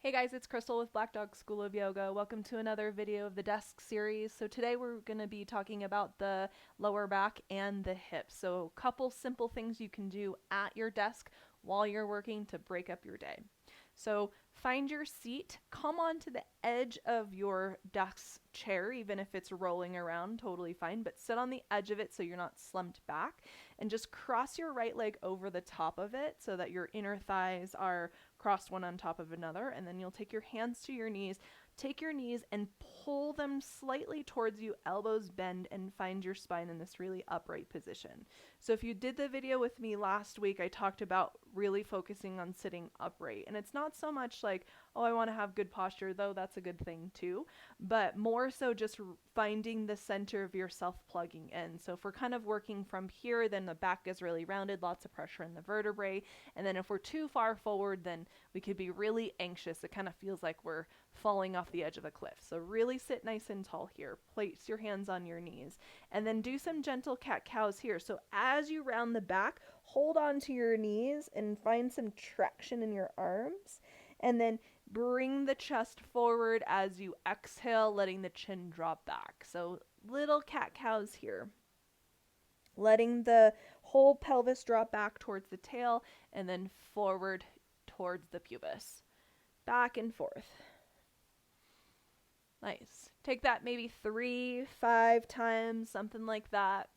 Hey guys, it's Crystal with Black Dog School of Yoga. Welcome to another video of the desk series. So today we're going to be talking about the lower back and the hips. So a couple simple things you can do at your desk while you're working to break up your day. So find your seat, come onto the edge of your desk chair, even if it's rolling around, totally fine, but sit on the edge of it so you're not slumped back, and just cross your right leg over the top of it so that your inner thighs are crossed one on top of another, and then you'll take your hands to your knees. Take your knees and pull them slightly towards you, elbows bend, and find your spine in this really upright position. So if you did the video with me last week, I talked about really focusing on sitting upright. And it's not so much like, oh, I want to have good posture, though that's a good thing too, but more so just finding the center of yourself plugging in. So if we're kind of working from here, then the back is really rounded, lots of pressure in the vertebrae. And then if we're too far forward, then we could be really anxious. It kind of feels like we're falling off the edge of a cliff. So really sit nice and tall here. Place your hands on your knees. And then do some gentle cat-cows here. So as you round the back, hold on to your knees and find some traction in your arms. And then bring the chest forward as you exhale, letting the chin drop back. So little cat-cows here. Letting the whole pelvis drop back towards the tail and then forward towards the pubis. Back and forth. Nice. Take that maybe 3, 5 times, something like that.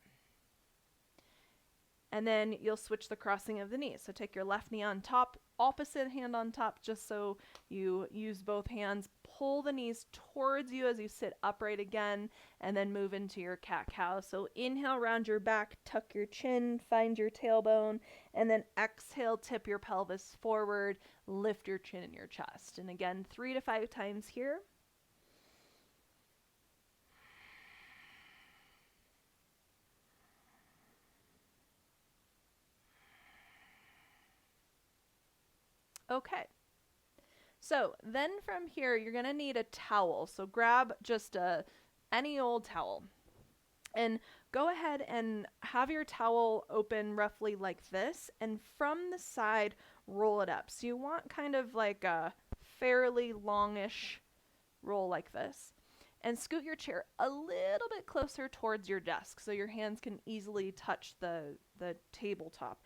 And then you'll switch the crossing of the knees. So take your left knee on top, opposite hand on top, just so you use both hands. Pull the knees towards you as you sit upright again, and then move into your cat-cow. So inhale, round your back, tuck your chin, find your tailbone, and then exhale, tip your pelvis forward, lift your chin and your chest. And again, 3 to 5 times here. Okay. So then from here, you're going to need a towel. So grab just any old towel and go ahead and have your towel open roughly like this, and from the side, roll it up. So you want kind of like a fairly longish roll like this. And scoot your chair a little bit closer towards your desk so your hands can easily touch the tabletop.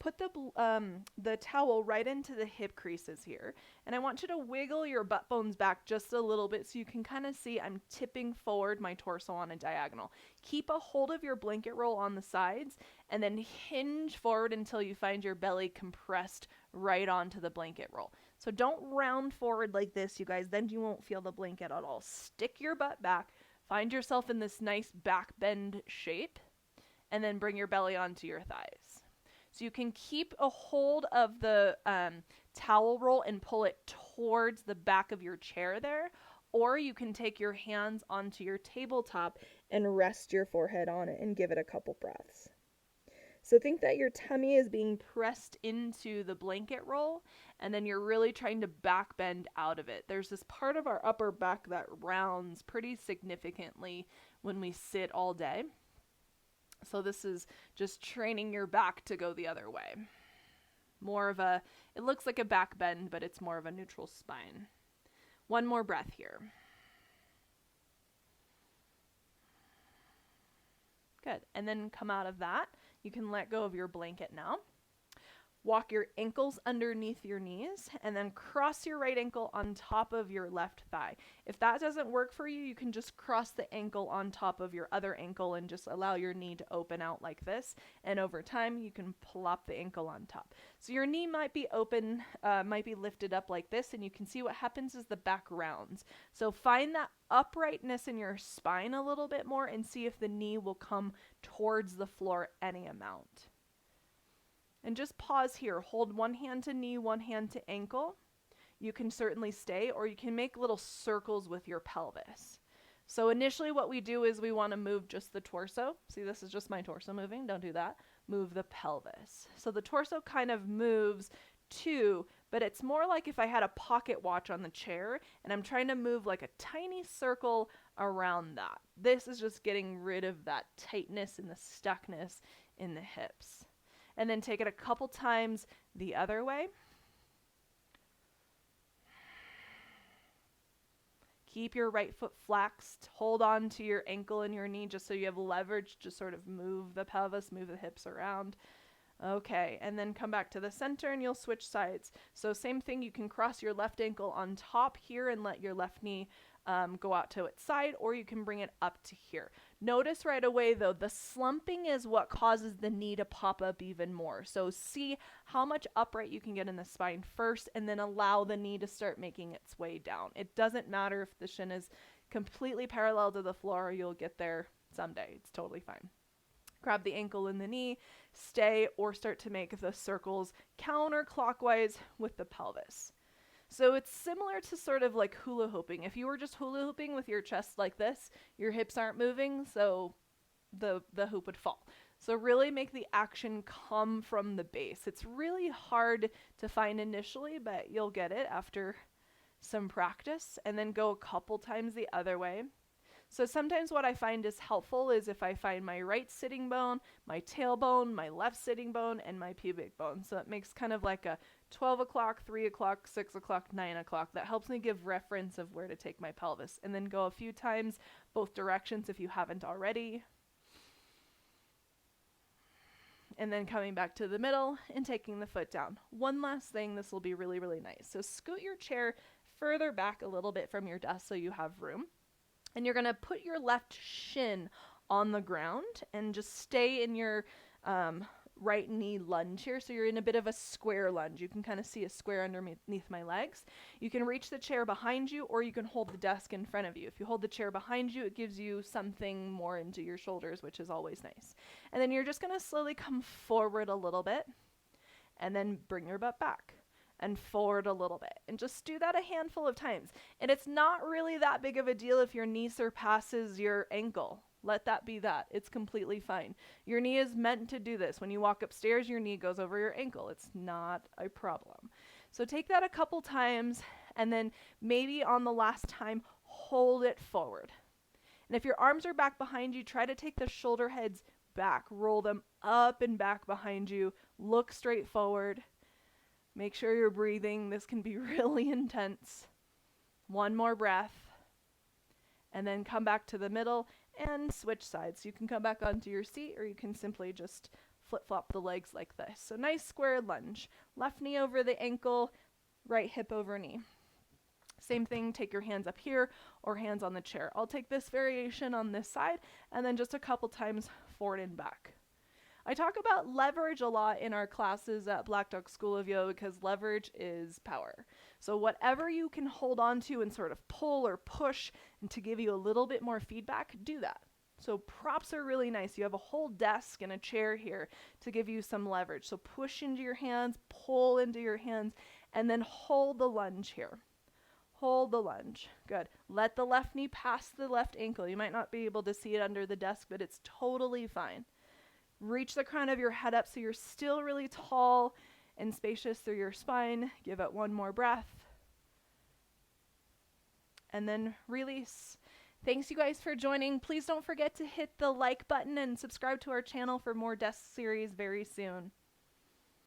Put the towel right into the hip creases here. And I want you to wiggle your butt bones back just a little bit so you can kind of see I'm tipping forward my torso on a diagonal. Keep a hold of your blanket roll on the sides and then hinge forward until you find your belly compressed right onto the blanket roll. So don't round forward like this, you guys, then you won't feel the blanket at all. Stick your butt back, find yourself in this nice back bend shape, and then bring your belly onto your thighs. So you can keep a hold of the towel roll and pull it towards the back of your chair there, or you can take your hands onto your tabletop and rest your forehead on it and give it a couple breaths. So think that your tummy is being pressed into the blanket roll, and then you're really trying to back bend out of it. There's this part of our upper back that rounds pretty significantly when we sit all day. So this is just training your back to go the other way. It looks like a back bend, but it's more of a neutral spine. One more breath here. Good. And then come out of that. You can let go of your blanket now. Walk your ankles underneath your knees and then cross your right ankle on top of your left thigh. If that doesn't work for you, you can just cross the ankle on top of your other ankle and just allow your knee to open out like this. And over time, you can plop the ankle on top. So your knee might be open, might be lifted up like this, and you can see what happens is the back rounds. So find that uprightness in your spine a little bit more and see if the knee will come towards the floor any amount. And just pause here. Hold one hand to knee, one hand to ankle. You can certainly stay, or you can make little circles with your pelvis. So initially what we do is we want to move just the torso. See, this is just my torso moving. Don't do that. Move the pelvis. So the torso kind of moves too, but it's more like if I had a pocket watch on the chair and I'm trying to move like a tiny circle around that. This is just getting rid of that tightness and the stuckness in the hips. And then take it a couple times the other way. Keep your right foot flexed. Hold on to your ankle and your knee just so you have leverage to sort of move the pelvis, move the hips around. Okay, and then come back to the center and you'll switch sides. So same thing, you can cross your left ankle on top here and let your left knee go out to its side, or you can bring it up to here. Notice right away though, the slumping is what causes the knee to pop up even more. So see how much upright you can get in the spine first, and then allow the knee to start making its way down. It doesn't matter if the shin is completely parallel to the floor, you'll get there someday. It's totally fine. Grab the ankle and the knee, stay, or start to make the circles counterclockwise with the pelvis. So it's similar to sort of like hula hooping. If you were just hula hooping with your chest like this, your hips aren't moving, so the hoop would fall. So really make the action come from the base. It's really hard to find initially, but you'll get it after some practice, and then go a couple times the other way. So sometimes what I find is helpful is if I find my right sitting bone, my tailbone, my left sitting bone, and my pubic bone. So it makes kind of like a 12 o'clock, 3 o'clock, 6 o'clock, 9 o'clock. That helps me give reference of where to take my pelvis. And then go a few times both directions if you haven't already. And then coming back to the middle and taking the foot down. One last thing, this will be really, really nice. So scoot your chair further back a little bit from your desk so you have room. And you're going to put your left shin on the ground and just stay in your right knee lunge here. So you're in a bit of a square lunge. You can kind of see a square underneath my legs. You can reach the chair behind you, or you can hold the desk in front of you. If you hold the chair behind you, it gives you something more into your shoulders, which is always nice. And then you're just going to slowly come forward a little bit and then bring your butt back and forward a little bit, and just do that a handful of times. And it's not really that big of a deal if your knee surpasses your ankle. Let that be that. It's completely fine. Your knee is meant to do this. When you walk upstairs, your knee goes over your ankle. It's not a problem. So take that a couple times, and then maybe on the last time, hold it forward. And if your arms are back behind you, try to take the shoulder heads back. Roll them up and back behind you. Look straight forward. Make sure you're breathing. This can be really intense. One more breath. And then come back to the middle and switch sides. You can come back onto your seat, or you can simply just flip-flop the legs like this. So nice square lunge. Left knee over the ankle, right hip over knee. Same thing, take your hands up here or hands on the chair. I'll take this variation on this side, and then just a couple times forward and back. I talk about leverage a lot in our classes at Black Dog School of Yoga because leverage is power. So whatever you can hold on to and sort of pull or push and to give you a little bit more feedback, do that. So props are really nice. You have a whole desk and a chair here to give you some leverage. So push into your hands, pull into your hands, and then hold the lunge here. Hold the lunge. Good. Let the left knee pass the left ankle. You might not be able to see it under the desk, but it's totally fine. Reach the crown of your head up so you're still really tall and spacious through your spine. Give it one more breath. And then release. Thanks you guys for joining. Please don't forget to hit the like button and subscribe to our channel for more desk series very soon.